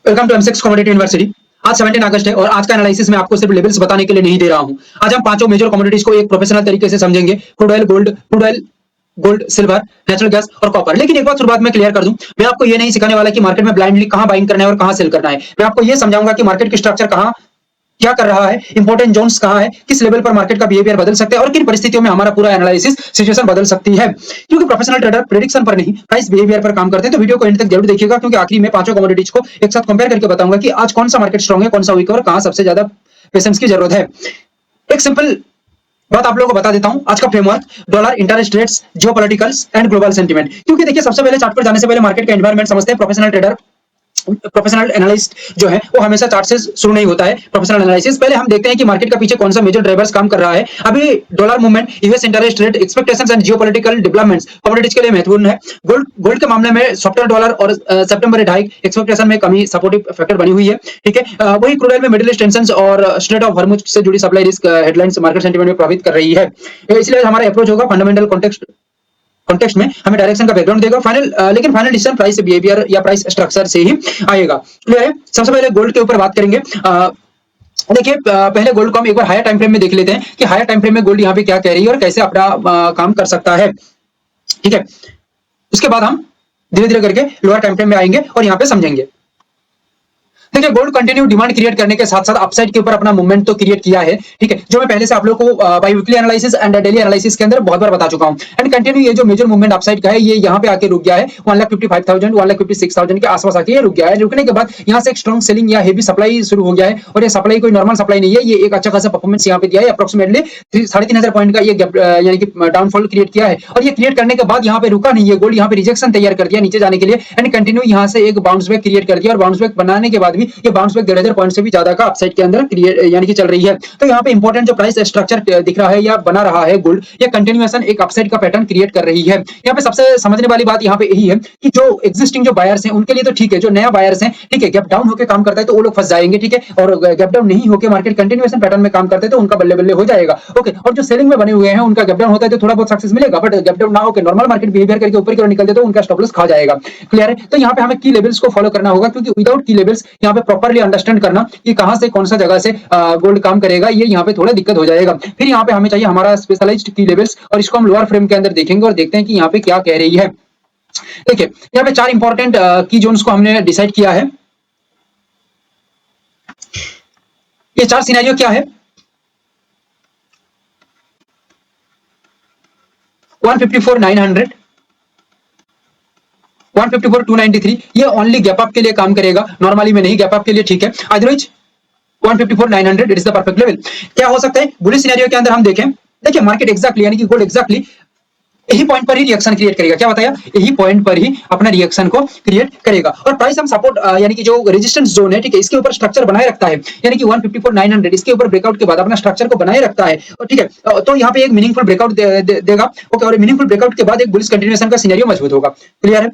Welcome to MCX commodity university. आज 17 अगस्त है और आज का एनालिसिस मैं आपको सिर्फ लेवल्स बताने के लिए नहीं दे रहा हूं। आज हम पांचों मेजर कमोडिटीज को एक प्रोफेशनल तरीके से समझेंगे। Crude oil, gold, silver, natural gas और कॉपर। लेकिन एक बात शुरुआत में क्लियर कर दूं, मैं आपको ये नहीं सिखाने वाला कि मार्केट में ब्लाइंडली कहां बाइंग करना है और कहां सेल करना है। मैं आपको ये समझाऊंगा कि मार्केट की स्ट्रक्चर कहां क्या कर रहा है, इंपॉर्टेंट जोन्स कहां है, किस लेवल पर मार्केट का बिहेवियर बदल सकता है और किन परिस्थितियों में हमारा पूरा एनालिसिस सिचुएशन बदल सकती है। क्योंकि प्रोफेशनल ट्रेडर प्रेडिक्शन पर नहीं, प्राइस बिहेवियर पर काम करते हैं। तो वीडियो को एंड तक जरूर देखिएगा, क्योंकि आखिरी में पांचों कमोडिटीज को एक साथ कंपेयर करके बताऊंगा कि आज कौन सा मार्केट स्ट्रांग है, कौन सा वीक है और कहां सबसे ज्यादा पेशेंस की जरूरत है। एक सिंपल बात आप लोगों को बता देता हूं, आज का framework dollar, interest rates, geopoliticals and global sentiment. क्योंकि देखिए, सबसे पहले चार्ट पर जाने से पहले मार्केट का एनवायरनमेंट समझते हैं। प्रोफेशनल एनालिस्ट जो है वो हमेशा चार्ट से शुरू नहीं होता है। प्रोफेशनल एनालिसिस पहले हम देखते हैं कि मार्केट का पीछे कौन सा मेजर ड्राइवर्स काम कर रहा है। अभी dollar movement, US interest rate, expectations and geopolitical developments commodities के लिए महत्वपूर्ण है। गोल्ड के मामले में सॉफ्टवेयर डॉलर और सितंबर रेट हाइक एक्सपेक्टेशन में कमी सपोर्टिव फैक्टर बनी हुई है। ठीक है, वही क्रूड ऑयल में मिडिल ईस्ट टेंशंस और स्ट्रेट ऑफ हॉर्मुज से जुड़ी supply risk headlines market sentiment में प्रभावित कर रही है। इसलिए हमारा अप्रोच होगा फंडामेंटल कॉन्टेक्स्ट में, हमें डायरेक्शन का बैकग्राउंड देगा। लेकिन फाइनल डिसीजन प्राइस बिहेवियर या प्राइस स्ट्रक्चर से ही आएगा। क्लियर है? सबसे पहले गोल्ड के ऊपर बात करेंगे। देखिए, पहले गोल्ड को हम एक बार हायर टाइम फ्रेम में देख लेते हैं कि हायर टाइम फ्रेम में गोल्ड यहाँ पे क्या कह रही है और कैसे अपना काम कर सकता है। ठीक है, उसके बाद हम धीरे धीरे करके लोअर टाइम फ्रेम में आएंगे और यहाँ पे समझेंगे। देखिए, गोल्ड कंटिन्यू डिमांड क्रिएट करने के साथ साथ अपसाइड के ऊपर अपना मूवमेंट तो क्रिएट किया है। ठीक है, जो मैं पहले से आप लोग को by weekly analysis and daily analysis के अंदर बहुत बार बता चुका हूं। एंड कंटिन्यू ये जो मेजर मूवमेंट अपसाइड का है, ये यहाँ पे आके रुक गया है 1,55,000 1,56,000 के आसपास आके ये रुक गया है। रुकने के बाद यहाँ से एक स्ट्रॉन्ग सेलिंग या हेवी सप्लाई शुरू हो गया है। और ये सप्लाई कोई नॉर्मल सप्लाई नहीं है, ये एक अच्छा खासा परफॉर्मेंस यहाँ पे दिया है। अप्रोक्सीमेटली 3,500 पॉइंट का ये गैप यानी कि डाउनफॉल क्रिएट किया है। और ये क्रिएट करने के बाद यहाँ पे रुका नहीं है, गोल्ड यहाँ पे रिजेक्शन तैयार कर दिया नीचे जाने के लिए। एंड कंटिन्यू यहाँ से एक बाउंस बैक क्रिएट कर दिया और बाउंस बैक बनाने के बाद भी ये बाउंस बैक 1,500 पॉइंट से भी ज्यादा का अपसाइड के अंदर क्रिएट यानी कि चल रही है। तो यहाँ पे इंपॉर्टेंट जो प्राइस स्ट्रक्चर दिख रहा है या बना रहा है गोल्ड, ये कंटिन्यूएशन एक अपसाइड का पैटर्न क्रिएट कर रही है। यहाँ पे सबसे समझने वाली बात यहाँ पे यही है कि जो एग्जिस्टिंग जो बायर्स हैं उनके लिए तो ठीक है, जो नया बायर्स हैं, ठीक है, गैप डाउन होकर काम करता है तो वो लोग फंस जाएंगे। ठीक है, और गैप डाउन नहीं होकर मार्केट कंटिन्यूएशन पैटर्न में काम करते हैं तो उनका बल्ले बल्ले हो जाएगा। ओके, और जो सेलिंग में बने हुए हैं उनका गैप डाउन होता है तो थोड़ा बहुत सक्सेस मिलेगा, बट गैप डाउन ना होकर नॉर्मल मार्केट बिहेवियर करके ऊपर की ओर निकलते तो उनका स्टॉप लॉस खा जाएगा। क्लियर है? तो यहाँ पे हमें की लेवल्स को फॉलो करना होगा, क्योंकि विदाउट की लेवल्स यहाँ पे प्रॉपर्ली अंडरस्टैंड करना कि कहां से कौन सा जगह से गोल्ड काम करेगा, ये यहाँ पे थोड़ा दिक्कत हो जाएगा। फिर यहाँ पे हमें चाहिए हमारा स्पेशलाइज्ड की लेवल्स, और इसको हम लोअर फ्रेम के अंदर देखेंगे और देखते हैं कि यहाँ पे क्या कह रही है। देखिए, यहाँ पे 4 इंपॉर्टेंट की जोन्स को हमने डिसाइड किया है। ये 4 सिनेरियो क्या है? 154,900, 154,293, ये ओनली गैप अप के लिए काम करेगा, नॉर्मली में नहीं, गैप अप के लिए ठीक है। Otherwise 154,900 it is the perfect level. क्या हो सकता है बुलिश सिनेरियो के अंदर? हम देखें, देखिए मार्केट एग्जैक्टली यानी कि गोल्ड एग्जैक्टली यही पॉइंट पर ही रिएक्शन क्रिएट करेगा। क्या बताया? यही पॉइंट पर ही अपना रिएक्शन को क्रिएट करेगा। और प्राइस हम सपोर्ट यानी कि जो रेजिस्टेंस जोन है, ठीक है, इसके ऊपर स्ट्रक्चर बनाए रखता है, यानी कि 154,900 इसके ऊपर ब्रेकआउट के बाद अपना स्ट्रक्चर को बनाए रखता है। और ठीक है, तो यहाँ पे एक मीनिंगफुल ब्रेकआउट देगा। ओके, और मीनिंगफुल ब्रेकआउट के बाद एक बुलिश कंटिन्यूएशन का सिनेरियो मजबूत होगा। क्लियर है?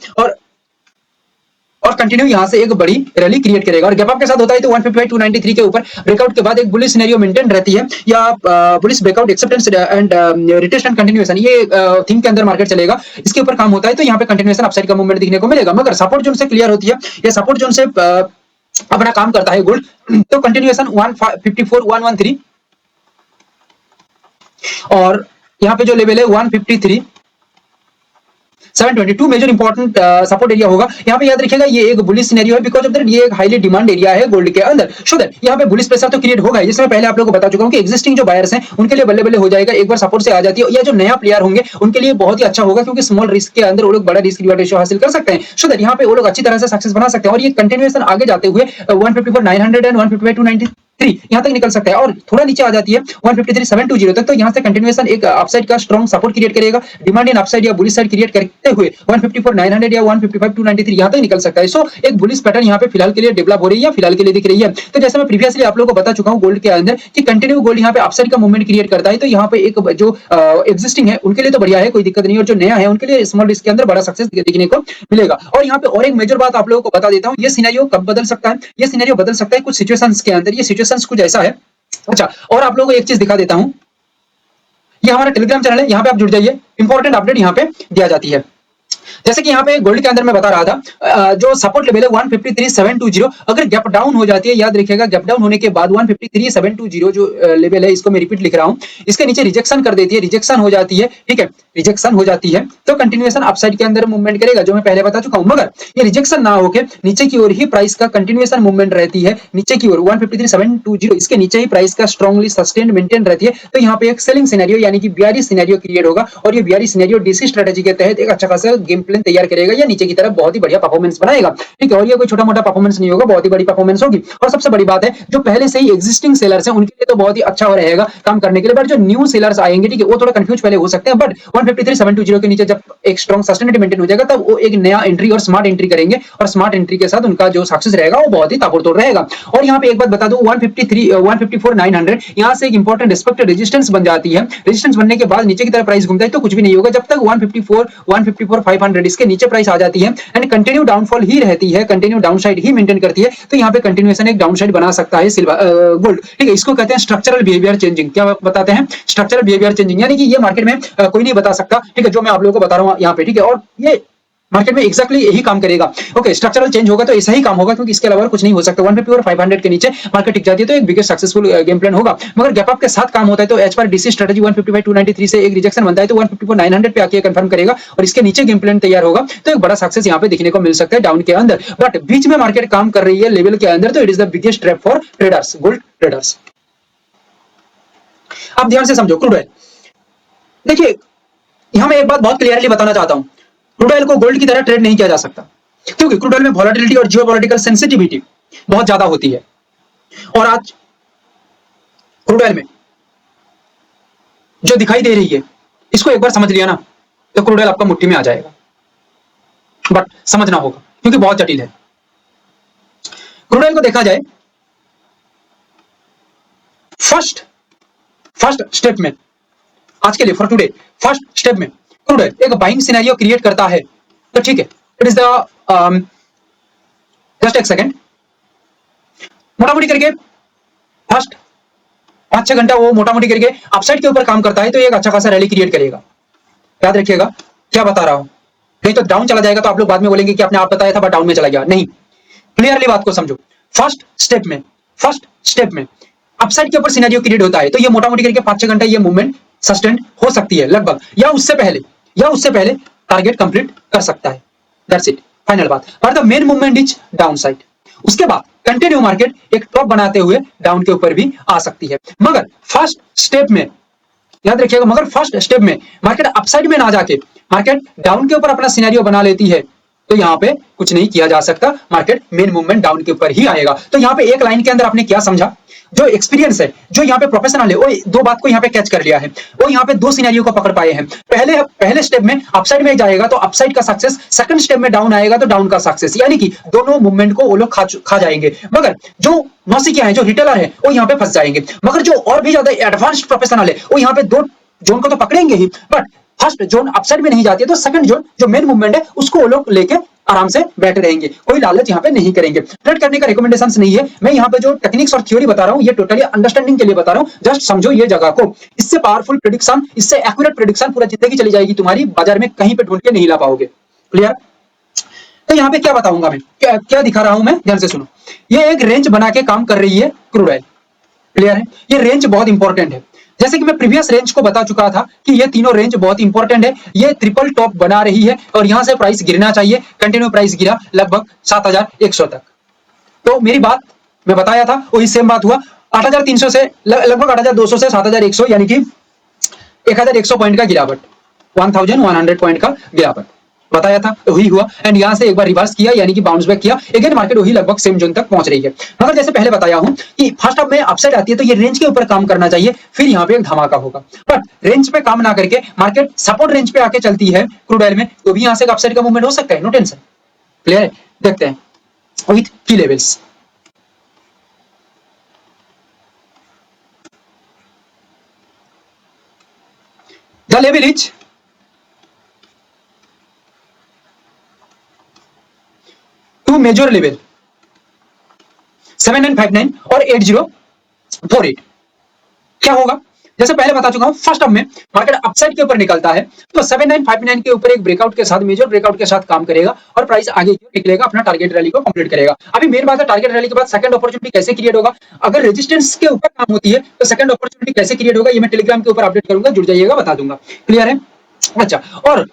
और कंटिन्यू यहां से एक बड़ी रैली क्रिएट करेगा। और गैप अप के साथ होता है तो 155,293 के ऊपर ब्रेकआउट के बाद एक बुलिश सिनेरियो मेंटेन रहती है, या bullish breakout acceptance and retest and continuation, ये थीम के अंदर मार्केट चलेगा। इसके ऊपर काम होता है तो यहाँ पे कंटिन्यूएशन अपसाइड का मूवमेंट दिखने को मिलेगा। मगर सपोर्ट जोन से क्लियर होती है, ये सपोर्ट जोन से अपना काम करता है गोल्ड, तो कंटिन्यूएशन 154,113 और यहाँ पे जो लेवल है 153,722 मेजर इंपॉर्टेंट सपोर्ट एरिया होगा। यहाँ पे याद रखिएगा ये एक बुलिश सिनेरियो है, बिकॉज ऑफ दैट ये एक हाईली डिमांड एरिया है गोल्ड के अंदर। सो दैट यहाँ पे बुलिश प्रेशर तो क्रिएट होगा, जिसमें पहले आप लोगों को बता चुका हूँ कि एग्जिस्टिंग जो बायर्स हैं उनके लिए बल्ले बल्ले हो जाएगा, एक बार सपोर्ट से आ जाती है, या जो नया प्लेयर होंगे उनके लिए बहुत ही अच्छा होगा, क्योंकि स्मॉल रिस्क के अंदर वो लोग बड़ा रिस्क रिवॉर्ड रेशियो हासिल कर सकते हैं। सो दैट यहाँ पे वो लोग अच्छी तरह से सक्सेस बना सकते हैं। और ये कंटिन्यूएशन आगे जाते हुए 154,900 एंड 155,293 यहां तक निकल सकता है, और थोड़ा नीचे आ जाती है 153,720 तक, तो यहां से कंटिन्यूएशन एक अपसाइड का स्ट्रॉन्ग सपोर्ट क्रिएट करेगा, डिमांड इन अपसाइड या बुलिश साइड क्रिएट करते हुए 154,900 या 155,293 यहां तक निकल सकता है। सो एक बुलिश पैटर्न यहां पे फिलहाल के लिए डेवलप हो रही है या फिलहाल के लिए दिख रही है। तो जैसे मैं प्रीवियसली आप लोगों को बता चुका हूं गोल्ड के अंदर कि कंटिन्यू गोल्ड यहां पे अपसाइड का मूवमेंट क्रिएट करता है, तो यहां पे एक जो एग्जिस्टिंग है उनके लिए तो बढ़िया है, कोई दिक्कत नहीं, और जो नया है उनके लिए स्मॉल रिस्क के अंदर बड़ा सक्सेस दिखने को मिलेगा। और यहां पे और एक मेजर बात आप लोगों को बता देता हूं, ये सिनेरियो कब बदल सकता है? ये सिनेरियो बदल सकता है कुछ सिचुएशंस के अंदर। ये सिचुएशंस कुछ ऐसा है। अच्छा, और आप लोगों को एक चीज दिखा देता हूं, ये हमारा टेलीग्राम चैनल है, यहां पे आप जुड़ जाइए, इंपॉर्टेंट अपडेट यहां पे दिया जाती है। जैसे कि यहाँ पे गोल्ड के अंदर मैं बता रहा था जो सपोर्ट लेवल है 153720, अगर गैप डाउन हो जाती है, याद रखिएगा गैप डाउन होने के बाद 153720 जो लेवल है, इसको मैं रिपीट लिख रहा हूँ, इसके नीचे रिजेक्शन कर देती है, रिजेक्शन हो जाती है, ठीक है, रिजेक्शन हो जाती है तो कंटिन्यूएशन अपसाइड के अंदर मूवमेंट करेगा, जो मैं पहले बता चुका हूं। मगर ये रिजेक्शन ना होके नीचे की ओर ही प्राइस का कंटिन्यूएशन मूवमेंट रहती है, नीचे की ओर 153720 इसके नीचे ही प्राइस का स्ट्रांगली सस्टेन मेंटेन रहती है, तो यहाँ पे एक सेलिंग सिनेरियो यानी कि बियरिश सिनेरियो क्रिएट होगा, और ये बियरिश सिनेरियो डीसी स्ट्रेटजी के तहत एक अच्छा खासा गेम प्लान तैयार करेगा या नीचे की तरफ बहुत ही बढ़िया परफॉर्मेंस बनाएगा, ठीक है। और ये कोई छोटा मोटा परफॉर्मेंस नहीं होगा, बहुत ही बड़ी परफॉर्मेंस होगी। और सबसे बड़ी बात है, जो पहले से ही एग्जिस्टिंग सेलर्स हैं उनके लिए तो बहुत ही अच्छा रहेगा काम करने के लिए, बट जो न्यू सेलर्स आएंगे, ठीक है, वो थोड़ा कंफ्यूज पहले हो सकते हैं, बट 153720 के नीचे जब एक स्ट्रॉन्ग सस्टेनेबिलिटी मेंटेन हो जाएगा, तब वो एक नया एंट्री और स्मार्ट एंट्री करेंगे, और स्मार्ट एंट्री के साथ उनका जो सक्सेस रहेगा वो बहुत ही ताबड़तोड़ रहेगा। और यहाँ पे एक बात बता दूं, 154,900 यहाँ से एक इंपॉर्टेंट रिस्पेक्टेड रेजिस्टेंस बन जाती है, रेजिस्टेंस बनने के बाद नीचे की तरफ प्राइस घूमता है तो कुछ भी नहीं होगा, जब तक 154,500 इसके नीचे प्राइस आ जाती है एंड कंटिन्यू डाउनफॉल ही रहती है, कंटिन्यू डाउनसाइड ही मेंटेन करती है, तो यहाँ पे कंटिन्यूएशन एक डाउनसाइड बना सकता है सिल्वर गोल्ड, ठीक है। इसको कहते हैं स्ट्रक्चरल बिहेवियर चेंजिंग। क्या बताते हैं? स्ट्रक्चरल बिहेवियर चेंजिंग, यानी कि ये मार्केट में कोई नहीं बता सकता, ठीक है, जो मैं आप लोगों को बता रहा हूँ यहाँ पे, ठीक है। और ये मार्केट में एक्जैक्टली यही काम करेगा। ओके, स्ट्रक्चरल चेंज होगा तो ऐसा ही काम होगा, क्योंकि इसके अलावा कुछ नहीं हो सकता। 150 और 500 के नीचे मार्केट टिक जाती है तो एक बिगेस्ट सक्सेसफुल गेम प्लान होगा। मगर गैप अप के साथ काम होता है तो एज पर डीसी स्ट्रेटजी 155,293 से एक रिजेक्शन बनता है तो 154,900 पे आके कंफर्म करेगा और इसके नीचे गेम प्लान तैयार होगा, तो एक बड़ा सक्सेस यहाँ पे देखने को मिल सकता है डाउन के अंदर। बट बीच में मार्केट काम कर रही है लेवल के अंदर, तो it is the biggest trap for traders, gold traders. आप ध्यान से समझो क्रूड ऑयल। देखिए, यहां मैं एक बात बहुत क्लियरली बताना चाहता हूं, क्रूड ऑयल को गोल्ड की तरह ट्रेड नहीं किया जा सकता, क्योंकि क्रूड ऑयल में वोलेटिलिटी और जियोपॉलिटिकल सेंसिटिविटी बहुत ज्यादा होती है। और आज क्रूड ऑयल में जो दिखाई दे रही है, इसको एक बार समझ लिया ना तो क्रूड ऑयल आपका मुट्ठी में आ जाएगा, बट समझना होगा क्योंकि बहुत जटिल है। क्रूड ऑयल को देखा जाए फर्स्ट स्टेप में, आज के लिए फॉर टुडे फर्स्ट स्टेप में क्रूड ऑयल एक बाइंग सिनेरियो क्रिएट करता है, तो ठीक है, इट इज द जस्ट एक सेकेंड, मोटा मोटी करके फर्स्ट 5-6 घंटा वो मोटा मोटी करके अपसाइड के ऊपर काम करता है तो एक अच्छा खासा रैली क्रिएट करेगा। याद रखिएगा क्या बता रहा हूं, नहीं तो डाउन चला जाएगा तो आप लोग बाद में बोलेंगे कि आपने आप बताया था बट डाउन में चला गया। नहीं, क्लियरली बात को समझो। फर्स्ट स्टेप में अपसाइड के ऊपर सिनेरियो क्रिएट होता है तो ये मोटा मोटी करके 5-6 घंटा ये मूवमेंट सस्टेन हो सकती है लगभग, या उससे पहले टारगेट कंप्लीट कर सकता है। दैट्स इट, फाइनल बात। और the main movement is down side. उसके बाद कंटिन्यू मार्केट एक टॉप बनाते हुए डाउन के ऊपर भी आ सकती है, मगर फर्स्ट स्टेप में याद रखिएगा, मगर फर्स्ट स्टेप में मार्केट अपसाइड में ना जाके मार्केट डाउन के ऊपर अपना सिनेरियो बना लेती है तो यहां पे कुछ नहीं किया जा सकता, मार्केट मेन मूवमेंट डाउन के ऊपर ही आएगा। तो यहां पे एक लाइन के अंदर आपने क्या समझा, जो एक्सपीरियंस है, जो यहाँ पे प्रोफेशनल है, वो दो बात को यहाँ पे कैच कर लिया है, वो यहाँ पे दो सिनेरियो को पकड़ पाए हैं। पहले स्टेप में अपसाइड में जाएगा तो अपसाइड का सक्सेस, सेकंड स्टेप में डाउन आएगा तो डाउन का सक्सेस, यानी कि दोनों मूवमेंट को वो लोग खा जाएंगे। मगर जो नौसिखिया है, जो रिटेलर है, वो यहाँ पे फंस जाएंगे। मगर जो और भी ज्यादा एडवांस्ड प्रोफेशनल है वो यहाँ पे दो जोन को तो पकड़ेंगे ही, बट फर्स्ट जोन अपसाइड में नहीं जाती है तो सेकंड जोन जो मेन मूवमेंट है उसको वो लोग लेके आराम से बैठे रहेंगे, कोई लालच यहाँ पे नहीं करेंगे। ट्रेड करने का रिकमेंडेशंस नहीं है, मैं यहाँ पे जो टेक्निक्स और थ्योरी बता रहा हूँ ये टोटली अंडरस्टैंडिंग के लिए बता रहा हूँ, जस्ट समझो ये जगह को। इससे पावरफुल प्रेडिक्शन, इससे एक्यूरेट प्रेडिक्शन पूरा जिंदगी चली जाएगी तुम्हारी, बाजार में कहीं पे ढूंढ के नहीं ला पाओगे। क्लियर? तो यहाँ पे क्या बताऊंगा मैं, क्या दिखा रहा हूं मैं, ध्यान से सुनो। ये एक रेंज बना के काम कर रही है क्रूड ऑयल, क्लियर है? ये रेंज बहुत इंपॉर्टेंट है, जैसे कि मैं प्रीवियस रेंज को बता चुका था कि ये तीनों रेंज बहुत इंपॉर्टेंट है। ये ट्रिपल टॉप बना रही है और यहां से प्राइस गिरना चाहिए, कंटिन्यू प्राइस गिरा लगभग 7100 तक। तो मेरी बात मैं बताया था वही सेम बात हुआ, 8300 से लगभग 8200 से 7100, यानी कि 1100 पॉइंट का गिरावट, 1100 पॉइंट का गिरावट बताया था, वही हुआ। एंड यहां से एक बार रिवर्स किया, यानी कि बाउंस बैक किया, अगेन मार्केट वही लगभग सेम जोन तक पहुंच रही है। मगर जैसे पहले बताया हूं कि फर्स्ट हाफ में अपसाइड आती है तो ये रेंज के ऊपर काम करना चाहिए, फिर यहां पे एक धमाका होगा। बट रेंज पे काम ना करके मार्केट सपोर्ट रेंज पे आके चलती है क्रूड ऑयल में, तो भी यहां से एक अपसाइड का मूवमेंट हो सकता है, नो टेंशन। क्लियर है? देखते हैं with key levels. The level is 2 major level 7959 और 8048। क्या होगा? जैसे पहले बता चुका हूं, फर्स्ट अब में मार्केट अपसाइड के ऊपर निकलता है तो 7959 के ऊपर एक ब्रेकआउट के साथ, मेजर ब्रेकआउट के साथ काम करेगा और प्राइस आगे की ओर निकलेगा, अपना टारगेट रैली को कंप्लीट करेगा। अभी मेन बात है टारगेट रैली के बाद सेकंड अपॉर्चुनिटी कैसे क्रिएट होगा। अगर रेजिस्टेंस के ऊपर काम होती है तो सेकंड अपॉर्चुनिटी कैसे क्रिएट होगा, ये मैं टेलीग्राम के ऊपर अपडेट करूंगा, जुड़ जाइएगा, बता दूंगा। क्लियर है? अच्छा, और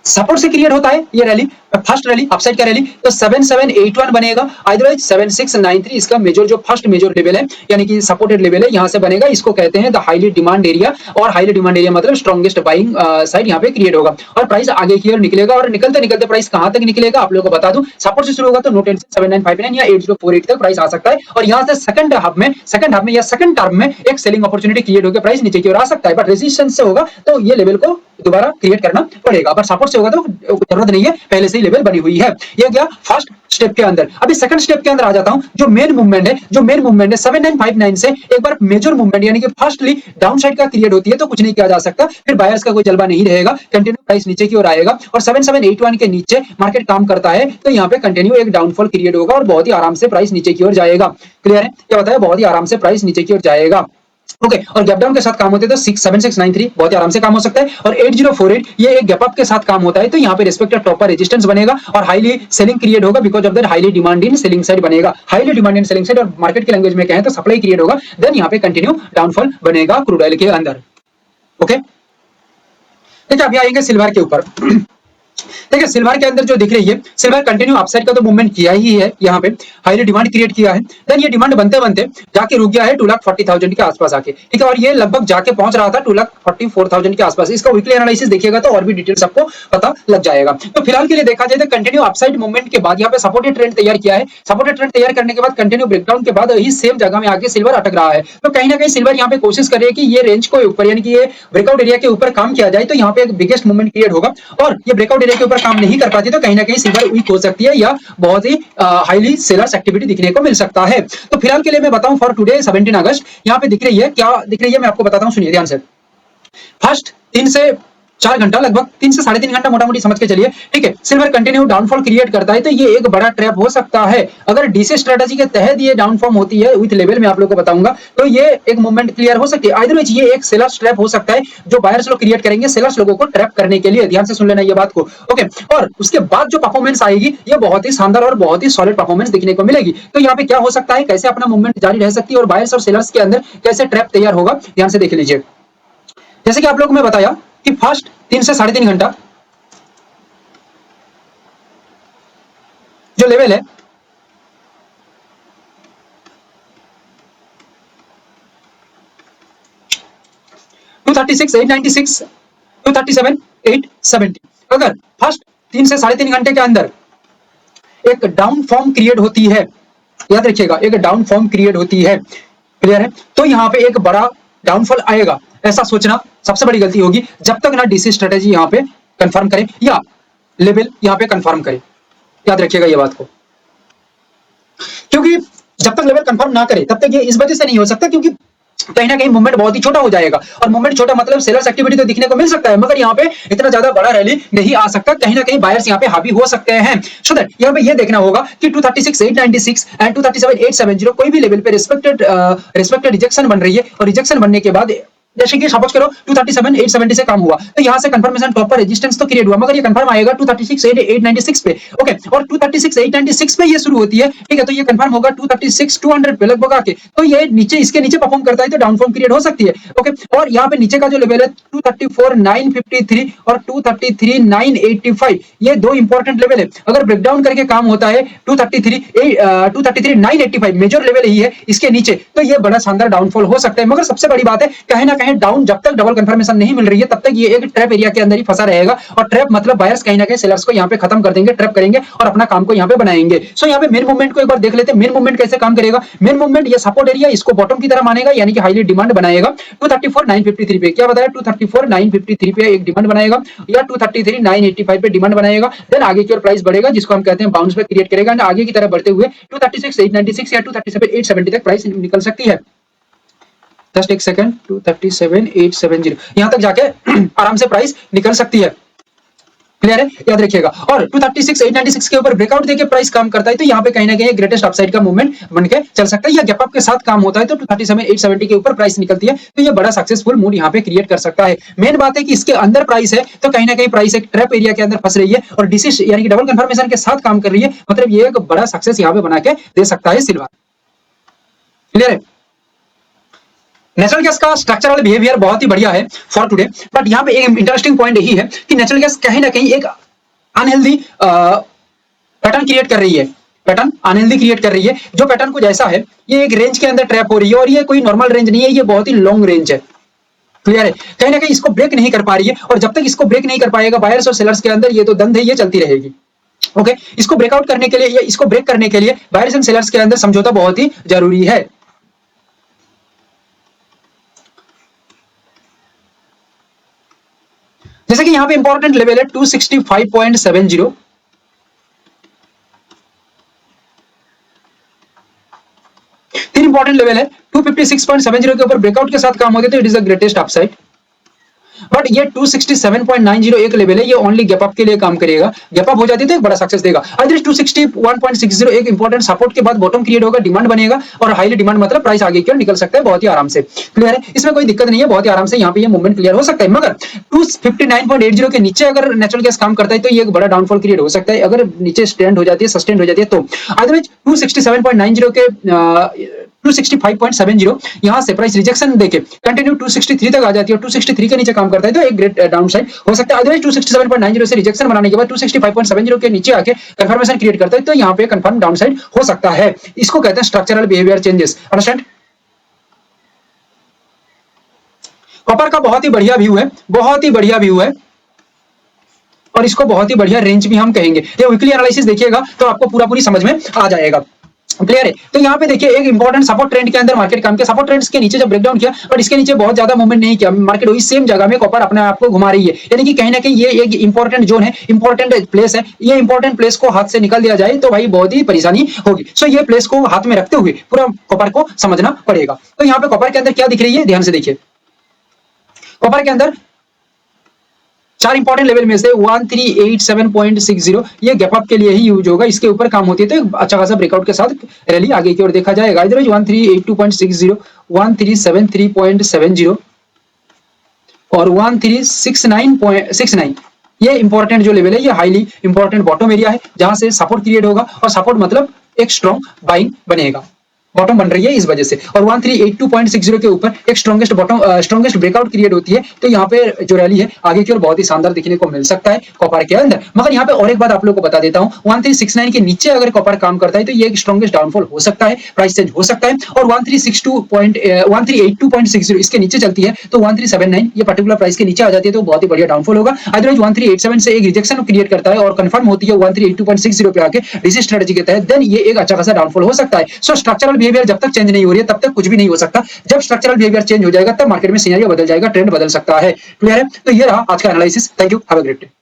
सपोर्ट से क्रिएट होता है ये रैली, फर्स्ट रैली अपसाइड का रैली, तो 7781 बनेगा, अदरवाइज 7693 इसका मेजर जो फर्स्ट मेजर लेवल है, यानी कि सपोर्टेड लेवल है, यहां से बनेगा। इसको कहते हैं द हाईली डिमांड एरिया, और हाईली डिमांड एरिया मतलब स्ट्रॉन्गेस्ट बाइंग साइड यहां पे क्रिएट होगा और प्राइस आगे की ओर निकलेगा। और निकलते निकलते प्राइस कहां तक निकलेगा आप लोगों को बता दूं, सपोर्ट से शुरू होगा तो नोट 7959 या 8048 तक प्राइस आ सकता है, और यहां से सेकंड हाफ में या सेकंड टर्म में एक सेलिंग अपॉर्चुनिटी क्रिएट होकर प्राइस नीचे की ओर आ सकता है। बट रेजिस्टेंस से होगा तो ये लेवल को दोबारा क्रिएट करना पड़ेगा, पर सपोर्ट से होगा तो जरूरत नहीं है, पहले से ही लेवल बनी हुई है। ये गया फर्स्ट स्टेप के अंदर। अभी सेकंड स्टेप के अंदर आ जाता हूं, जो मेन मूवमेंट है 7959 से एक बार मेजर मूवमेंट यानी कि फर्स्टली डाउन साइड का क्रिएट होती है तो कुछ नहीं किया जा सकता, फिर बायर्स का कोई जलवा नहीं रहेगा, कंटिन्यू प्राइस नीचे की ओर आएगा और 7781 के नीचे मार्केट काम करता है तो यहाँ पे कंटिन्यू एक डाउनफॉल क्रिएट होगा और बहुत ही आराम से प्राइस नीचे की ओर जाएगा। क्लियर है? क्या बताया, बहुत ही आराम से प्राइस नीचे की ओर जाएगा। ओके, और गैप डाउन के साथ काम होते हैं तो 7693 बहुत ही आराम से काम हो सकता है, और 8048 ये एक गैप अप के साथ काम होता है तो यहाँ पे रिस्पेक्टेड टॉप पर रेजिस्टेंस बनेगा और हाईली सेलिंग क्रिएट होगा, because of that highly demand in selling side बनेगा, highly demand in selling side, और मार्केट की लैंग्वेज में कहें तो सप्लाई क्रिएट होगा, देन यहाँ पे कंटिन्यू डाउनफॉल बनेगा क्रूड ऑयल के अंदर। ओके, देखिए अभी आएंगे सिल्वर के ऊपर। देखिए सिल्वर के अंदर जो दिख रही है, सिल्वर कंटिन्यू अपसाइड का तो मूवमेंट किया ही है, यहाँ पे हाईली डिमांड क्रिएट किया है, देन ये डिमांड बनते बनते जाके रुक गया है 2,40,000 के आसपास आके, ठीक है, और ये लगभग जाके पहुंच रहा था 2,44,000 के आसपास। इसका वीकली एनालिसिस देखिएगा तो और भी डिटेल्स आपको पता लग जाएगा। तो फिलहाल के लिए देखा जाए तो कंटिन्यू अपसाइड मूवमेंट के बाद यहाँ पे सपोर्टेड ट्रेंड तैयार किया है, सपोर्टेड ट्रेंड तैयार करने के बाद कंटिन्यू ब्रेकडाउन के बाद ही सेम जगह में आके सिल्वर अटक रहा है, तो कहीं ना कहीं सिल्वर यहाँ पे कोशिश कर रही है कि ये रेंज को ऊपर यानी कि ये ब्रेकआउट एरिया के ऊपर काम किया जाए तो यहाँ पे एक बिगेस्ट मूवमेंट क्रिएट होगा, और ये ब्रेकआउट एरिया के ऊपर काम नहीं कर पाती तो कहीं ना कहीं सिल्वर वीक हो सकती है या बहुत ही हाईली सेलर्स एक्टिविटी दिखने को मिल सकता है। तो फिलहाल के लिए मैं बताऊं फॉर टुडे 17 अगस्त यहाँ पे दिख रही है, क्या दिख रही है मैं आपको बताता हूं, सुनिए ध्यान से। फर्स्ट 3 से 4 घंटा, लगभग 3 से 3.5 घंटा मोटा मोटी समझ के चलिए, ठीक है, सिल्वर कंटिन्यू डाउनफॉल क्रिएट करता है तो ये एक बड़ा ट्रैप हो सकता है। अगर डीसी स्ट्रेटजी के तहत ये डाउनफॉल होती है विथ लेवल में आप लोगों को बताऊंगा तो ये एक मूवमेंट क्लियर हो सकती है। अदरवाइज ये एक सेलर्स ट्रैप हो सकता है जो बायर्स लोग क्रिएट करेंगे सेलर्स लोगों को ट्रैप करने के लिए, ध्यान से सुन लेना ये बात को। ओके, और उसके बाद जो परफॉर्मेंस आएगी ये बहुत ही शानदार और बहुत ही सॉलिड परफॉर्मेंस दिखने को मिलेगी। तो यहाँ पे क्या हो सकता है, कैसे अपना मूवमेंट जारी रह सकती है और बायर्स और सेलर्स के अंदर कैसे ट्रैप तैयार होगा, ध्यान से देख लीजिए। जैसे कि आप लोगों को मैं बताया कि फर्स्ट 3 से 3.5 घंटा जो लेवल है टू 36,896, 237,870, अगर फर्स्ट 3 से 3.5 घंटे के अंदर एक डाउन फॉर्म क्रिएट होती है, याद रखिएगा एक डाउन फॉर्म क्रिएट होती है, क्लियर है, तो यहाँ पे एक बड़ा डाउनफॉल आएगा, ऐसा सोचना सबसे बड़ी गलती होगी जब तक ना डीसी स्ट्रेटेजी यहाँ पे कंफर्म करे या लेवल यहाँ पे कंफर्म करे, याद रखिएगा ये बात को, क्योंकि जब तक लेवल कंफर्म ना करे तब तक ये इस वजह से नहीं हो सकता क्योंकि कहीं ना कहीं मूवमेंट बहुत ही छोटा हो जाएगा, और मूवमेंट छोटा मतलब सेलर्स एक्टिविटी तो दिखने को मिल सकता है मगर यहाँ पे इतना ज्यादा बड़ा रैली नहीं आ सकता, कहीं ना कहीं बायर्स यहाँ पे हावी हो सकते हैं। सो दैट यहाँ पे ये देखना होगा कि 236,896 एंड 237,870 कोई भी लेवल पे रिस्पेक्टेड रिजेक्शन बन रही है, और रिजेक्शन बनने के बाद जैसे कि सपोज करो 237,870 से काम हुआ तो यहाँ से कंफर्मेशन टॉप पर रेजिस्टेंस तो क्रिएट हुआ मगर ये कंफर्म आएगा 236,896 पे, ओके, और 236,896 पे ये शुरू होती है, ठीक है, तो ये कंफर्म होगा 236,200 पे लगभग आके, तो ये नीचे इसके नीचे परफॉर्म करता है तो डाउनफॉर्म क्रिएट हो सकती है, ओके, और यहाँ पे नीचे का जो लेवल है 234,953 और 233,985 ये दो इंपॉर्टेंट लेवल है, अगर ब्रेकडाउन करके काम होता है 233,985 मेजर लेवल ही है इसके नीचे तो ये बड़ा शानदार डाउनफॉल हो सकता है, मगर सबसे बड़ी बात है कहीं ना कहीं डाउन जब तक डबल कंफर्मेशन नहीं मिल रही है तब तक ये एक ट्रैप एरिया के अंदर ही फंसा रहेगा, और ट्रैप मतलब बायर्स कहीं ना कहीं सेलर्स को यहाँ पे खत्म कर देंगे, ट्रैप करेंगे और अपना काम को यहाँ पे बनाएंगे। सो यहाँ पे मेन मूवमेंट को एक बार देख लेते हैं, मेन मूवमेंट कैसे काम करेगा। मेन मूवमेंट ये सपोर्ट एरिया इसको बॉटम की तरह मानेगा यानी कि हाईली डिमांड बनाएगा 234,953 पे, क्या बताया 234,953 पे एक डिमांड बनाएगा या 233,985 पे डिमांड बनाएगा, देन आगे की ओर प्राइस बढ़ेगा जिसको हम कहते हैं बाउंस पे क्रिएट करेगा, एंड आगे की तरह बढ़ते हुए 236,896 या 237,870 तक प्राइस निकल सकती है। जस्ट एक सेकंड, 237,870 यहां तक जाके आराम से प्राइस निकल सकती है। क्लियर है, याद रखिएगा। और 236 896 के ऊपर ब्रेकआउट देके प्राइस काम करता है तो यहाँ पे कहीं ना कहीं ग्रेटेस्ट अपसाइड का मूवमेंट बन के चल सकता है, या गैप अप के साथ काम होता है तो 237 870 के ऊपर प्राइस निकलती है तो ये बड़ा सक्सेसफुल मूव यहाँ पे क्रिएट कर सकता है। मेन बात है कि इसके अंदर प्राइस है तो कहीं ना कहीं प्राइस एक ट्रैप एरिया के अंदर फंस रही है और डिसिस यानी कि डबल कंफर्मेशन के साथ काम कर रही है, मतलब ये एक बड़ा सक्सेस यहाँ पे बना के दे सकता है सिल्वर। क्लियर है। नेचुरल गैस का स्ट्रक्चरल बिहेवियर बहुत ही बढ़िया है फॉर टुडे, बट यहाँ पे एक इंटरेस्टिंग पॉइंट यही है कि नेचुरल गैस कहीं ना कहीं एक अनहेल्दी पैटर्न क्रिएट कर रही है, पैटर्न अनहेल्दी क्रिएट कर रही है। जो पैटर्न कुछ ऐसा है, ये एक रेंज के अंदर ट्रैप हो रही है और ये कोई नॉर्मल रेंज नहीं है, ये बहुत ही लॉन्ग रेंज है। क्लियर है, कहीं ना कहीं इसको ब्रेक नहीं कर पा रही है और जब तक इसको ब्रेक नहीं कर पाएगा बायर्स और सेलर्स के अंदर ये तो द्वंद्व है, ये चलती रहेगी। ओके, इसको ब्रेकआउट करने के लिए या इसको ब्रेक करने के लिए बायर्स एंड सेलर्स के अंदर समझौता बहुत ही जरूरी है। जैसे कि यहाँ पे इंपॉर्टेंट लेवल है 265.70, तीन इंपॉर्टेंट लेवल है 256.70 के ऊपर ब्रेकआउट के साथ काम होते तो it is the greatest upside. But ये 267.90 एक लेवल है, ये ओनली गैप अप के लिए काम करेगा, गैप अप हो जाती है तो एक बड़ा सक्सेस देगा। अदरवाइज 261.60 एक इंपॉर्टेंट सपोर्ट के बाद बॉटम क्रिएट होगा, डिमांड बनेगा और हाईली डिमांड मतलब प्राइस आगे की ओर निकल सकता है बहुत ही आराम से। क्लियर है, इसमें कोई दिक्कत नहीं है, बहुत ही आराम से यहाँ पे ये मूवमेंट क्लियर हो सकता है। मगर 259.80 के नीचे अगर नेचुरल गैस काम करता है तो ये एक बड़ा डाउनफॉल क्रिएट हो सकता है, अगर नीचे स्टैंड हो जाती है, सस्टेन हो जाती है तो। अदरवाइज 267.90 के 265.70 यहां से प्राइस रिजेक्शन देके कंटिन्यू 263 तक आ जाती है, 263 के नीचे काम करता है तो एक ग्रेट डाउन साइड हो सकता है। अदरवाइज 267.90 से रिजेक्शन बनाने के बाद 265.70 के नीचे आके कंफर्मेशन क्रिएट करता है तो यहाँ पे कंफर्म डाउन साइड हो सकता है। इसको कहते हैं structural behaviour changes. Understand. Copper का बहुत ही बढ़िया व्यू है, बहुत ही बढ़िया व्यू है और इसको बहुत ही बढ़िया रेंज भी हम कहेंगे। ये वीकली एनालिसिस देखिएगा तो आपको पूरा पूरी समझ में आ जाएगा। क्लियर है, तो यहाँ पे देखिए एक इंपॉर्टेंट सपोर्ट ट्रेंड के अंदर मार्केट काम किया, सपोर्ट ट्रेंड्स के नीचे जब ब्रेकडाउन किया बट इसके नीचे बहुत ज्यादा मूवमेंट नहीं किया, मार्केट वही सेम जगह में कॉपर अपने आप को घुमा रही है, यानी कि कहीं ना कहीं ये एक इंपॉर्टेंट जोन है, इंपॉर्टेंट प्लेस है। ये इंपॉर्टेंट प्लेस को हाथ से निकल दिया जाए तो भाई बहुत ही परेशानी होगी। सो ये प्लेस को हाथ में रखते हुए पूरा कॉपर को समझना पड़ेगा। तो यहाँ पे कॉपर के अंदर क्या दिख रही है, ध्यान से देखिए। कॉपर के अंदर चार इंपॉर्टेंट लेवल में से 1387.60 ये गैप अप के लिए ही यूज होगा, इसके ऊपर काम होती है तो अच्छा खासा ब्रेकआउट के साथ रैली आगे की ओर देखा जाएगा। इधर 1382.60, 1373.70 और 1369.69 ये इंपॉर्टेंट जो लेवल है, ये हाईली इंपॉर्टेंट बॉटम एरिया है जहां से सपोर्ट क्रिएट होगा और सपोर्ट मतलब एक स्ट्रॉन्ग बाइंग बनेगा, बॉटम बन रही है इस वजह से। और 1382.60 के ऊपर एक strongest bottom strongest breakout create होती है तो यहाँ पे जो रैली है आगे की ओर बहुत ही शानदार दिखने को मिल सकता है कॉपर के अंदर। मगर यहाँ पे और एक बात आप लोगों को बता देता हूँ, 1369 के नीचे अगर कॉपर काम करता है तो ये एक स्ट्रॉन्गेस्ट डाउनफॉल हो सकता है, प्राइस चेंज हो सकता है। और 1382.60 इसके नीचे चलती है तो 1379 ये पर्टिकुलर प्राइस के नीचे आ जाती है तो बहुत ही बढ़िया डाउनफॉल होगा। अदरवाइज 1387 से एक रिजेक्शन क्रिएट करता है और कंफर्म होती है 1382.60 पे आके रिजिस्ट स्ट्रेटजी के तहत, देन ये एक अच्छा खासा डाउनफॉल हो सकता है। सो स्ट्रक्चरल बिहेवियर जब तक चेंज नहीं हो रही है तब तक कुछ भी नहीं हो सकता, जब स्ट्रक्चरल बिहेवियर चेंज हो जाएगा तब मार्केट में सिनेरियो बदल जाएगा, ट्रेंड बदल सकता है। क्लियर है, तो ये रहा आज का analysis. Thank you, have a great day.